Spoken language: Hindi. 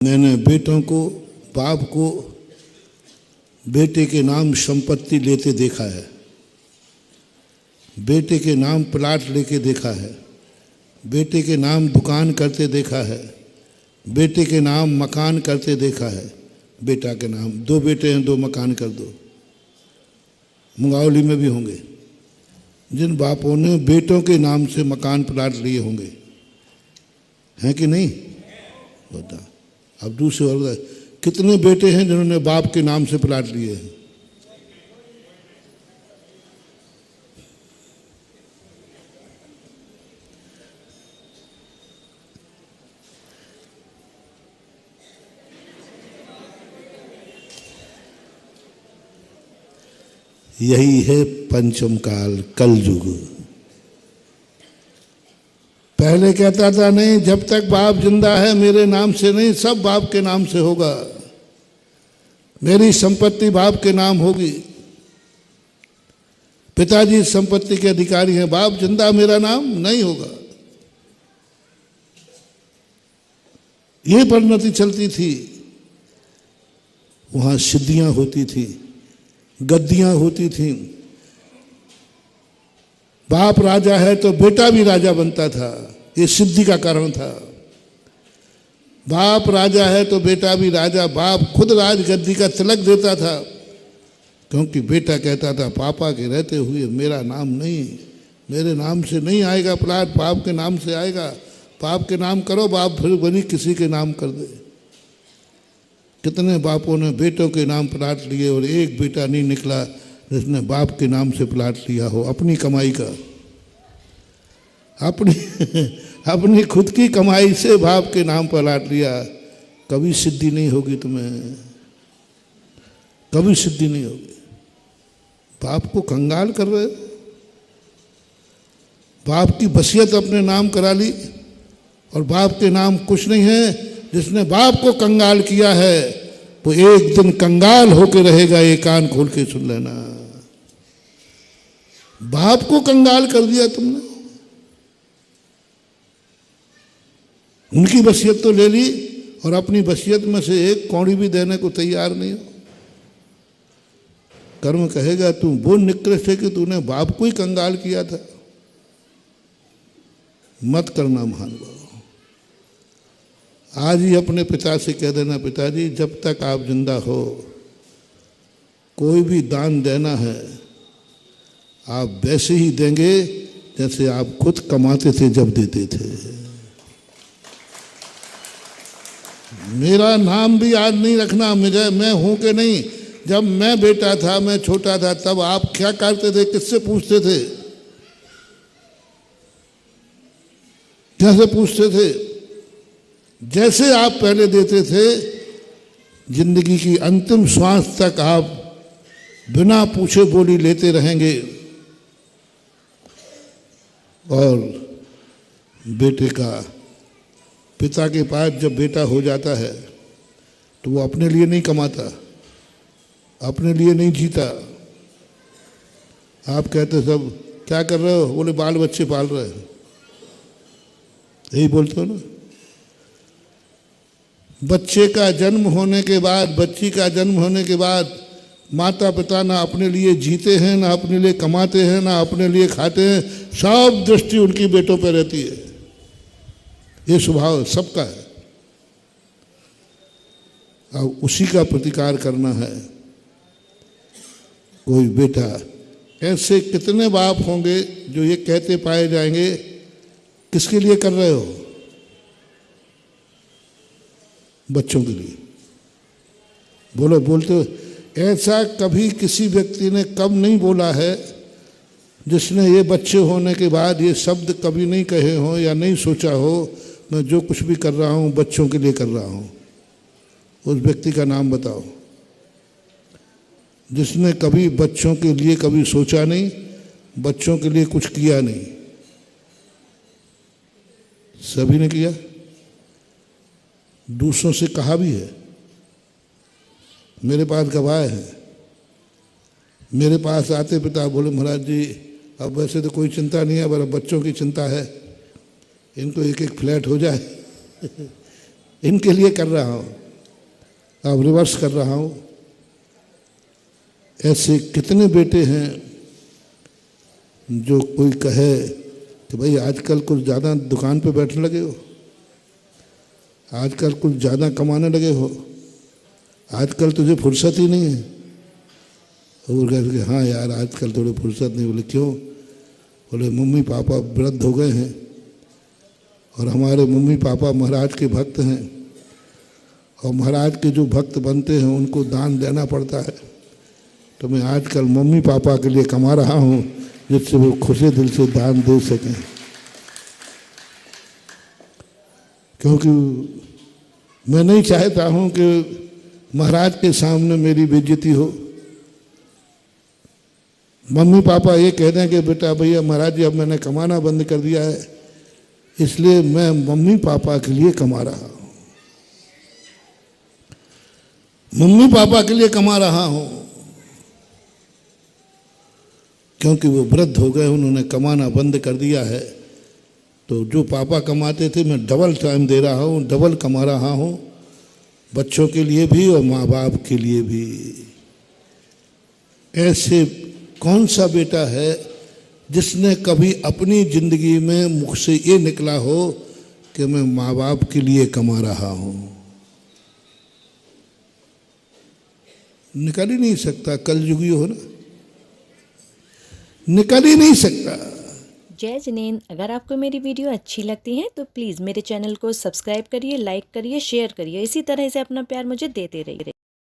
मैंने बेटों को, बाप को बेटे के नाम संपत्ति लेते देखा है, बेटे के नाम प्लाट लेके देखा है, बेटे के नाम दुकान करते देखा है, बेटे के नाम मकान करते देखा है। बेटा के नाम, 2 बेटे हैं 2 मकान कर दो। मुंगावली में भी होंगे जिन बापों ने बेटों के नाम से मकान प्लाट लिए होंगे, हैं कि नहीं? होता। अब दूसरी ओर कितने बेटे हैं जिन्होंने बाप के नाम से प्लाट लिए हैं? यही है पंचम काल, कलयुग। पहले कहता था नहीं, जब तक बाप जिंदा है मेरे नाम से नहीं, सब बाप के नाम से होगा, मेरी संपत्ति बाप के नाम होगी। पिताजी संपत्ति के अधिकारी हैं, बाप जिंदा मेरा नाम नहीं होगा। ये परिणति चलती थी। वहां सिद्धियां होती थी, गद्दियां होती थी। बाप राजा है तो बेटा भी राजा बनता था, ये सिद्धि का कारण था। बाप राजा है तो बेटा भी राजा, बाप खुद राजगद्दी का तिलक देता था, क्योंकि बेटा कहता था पापा के रहते हुए मेरा नाम नहीं, मेरे नाम से नहीं आएगा प्लाट, बाप के नाम से आएगा। बाप के नाम करो, बाप फिर बनी किसी के नाम कर दे। कितने बापों ने बेटों के नाम प्लाट लिए और एक बेटा नहीं निकला जिसने बाप के नाम से प्लाट लिया हो, अपनी कमाई का, अपनी खुद की कमाई से बाप के नाम प्लाट लिया। कभी सिद्धि नहीं होगी तुम्हें, कभी सिद्धि नहीं होगी। बाप को कंगाल कर रहे, बाप की वसीयत अपने नाम करा ली और बाप के नाम कुछ नहीं है। जिसने बाप को कंगाल किया है वो एक दिन कंगाल होकर रहेगा, ये कान खोल के सुन लेना। बाप को कंगाल कर दिया तुमने, उनकी वसीयत तो ले ली और अपनी वसीयत में से एक कौड़ी भी देने को तैयार नहीं हो। कर्म कहेगा तू वो निकृष्ट है कि तूने बाप को ही कंगाल किया था। मत करना महानुभाव। आज ही अपने पिता से कह देना, पिताजी जब तक आप जिंदा हो कोई भी दान देना है आप वैसे ही देंगे जैसे आप खुद कमाते थे जब देते थे। मेरा नाम भी याद नहीं रखना मुझे, मैं हूं कि नहीं। जब मैं बेटा था, मैं छोटा था, तब आप क्या करते थे, किससे पूछते थे, कैसे पूछते थे? जैसे आप पहले देते थे, जिंदगी की अंतिम श्वास तक आप बिना पूछे बोली लेते रहेंगे। और बेटे का, पिता के पास जब बेटा हो जाता है तो वो अपने लिए नहीं कमाता, अपने लिए नहीं जीता। आप कहते सब क्या कर रहे हो? बोले बाल बच्चे पाल रहे हैं, यही बोलते हो ना। बच्चे का जन्म होने के बाद, बच्ची का जन्म होने के बाद माता पिता ना अपने लिए जीते हैं, ना अपने लिए कमाते हैं, ना अपने लिए खाते हैं। सब दृष्टि उनकी बेटों पर रहती है। ये स्वभाव सबका है। अब उसी का प्रतिकार करना है। कोई बेटा, ऐसे कितने बाप होंगे जो ये कहते पाए जाएंगे, किसके लिए कर रहे हो? बच्चों के लिए। बोलो, बोलते हो। ऐसा कभी किसी व्यक्ति ने कब नहीं बोला है जिसने ये बच्चे होने के बाद ये शब्द कभी नहीं कहे हो या नहीं सोचा हो मैं जो कुछ भी कर रहा हूँ बच्चों के लिए कर रहा हूँ। उस व्यक्ति का नाम बताओ जिसने कभी बच्चों के लिए कभी सोचा नहीं, बच्चों के लिए कुछ किया नहीं। सभी ने किया, दूसरों से कहा भी है। मेरे पास गवाह है। मेरे पास आते पिता बोले महाराज जी अब वैसे तो कोई चिंता नहीं है, पर बच्चों की चिंता है, इनको एक एक फ्लैट हो जाए इनके लिए कर रहा हूँ, अब रिवर्स कर रहा हूँ। ऐसे कितने बेटे हैं जो कोई कहे कि भाई आजकल कुछ ज़्यादा दुकान पे बैठने लगे हो, आजकल कुछ ज़्यादा कमाने लगे हो, आजकल तुझे फुर्सत ही नहीं है। और कहते हाँ यार आजकल थोड़ी फुर्सत नहीं। बोले क्यों? बोले मम्मी पापा वृद्ध हो गए हैं और हमारे मम्मी पापा महाराज के भक्त हैं और महाराज के जो भक्त बनते हैं उनको दान देना पड़ता है, तो मैं आजकल मम्मी पापा के लिए कमा रहा हूँ जिससे वो खुले दिल से दान दे सकें। क्योंकि मैं नहीं चाहता हूँ कि महाराज के सामने मेरी बेइज्जती हो। मम्मी पापा ये कह दें कि बेटा भैया महाराज जी अब मैंने कमाना बंद कर दिया है, इसलिए मैं मम्मी पापा के लिए कमा रहा हूँ, मम्मी पापा के लिए कमा रहा हूँ। क्योंकि वो वृद्ध हो गए, उन्होंने कमाना बंद कर दिया है, तो जो पापा कमाते थे मैं डबल टाइम दे रहा हूँ, डबल कमा रहा हूँ, बच्चों के लिए भी और माँ बाप के लिए भी। ऐसे कौन सा बेटा है जिसने कभी अपनी जिंदगी में मुख से ये निकला हो कि मैं माँ बाप के लिए कमा रहा हूँ? निकल ही नहीं सकता, कलयुगी हो ना, निकल ही नहीं सकता। जय जिनेंद्र, अगर आपको मेरी वीडियो अच्छी लगती है तो प्लीज़ मेरे चैनल को सब्सक्राइब करिए, लाइक करिए, शेयर करिए। इसी तरह से अपना प्यार मुझे देते रहिए।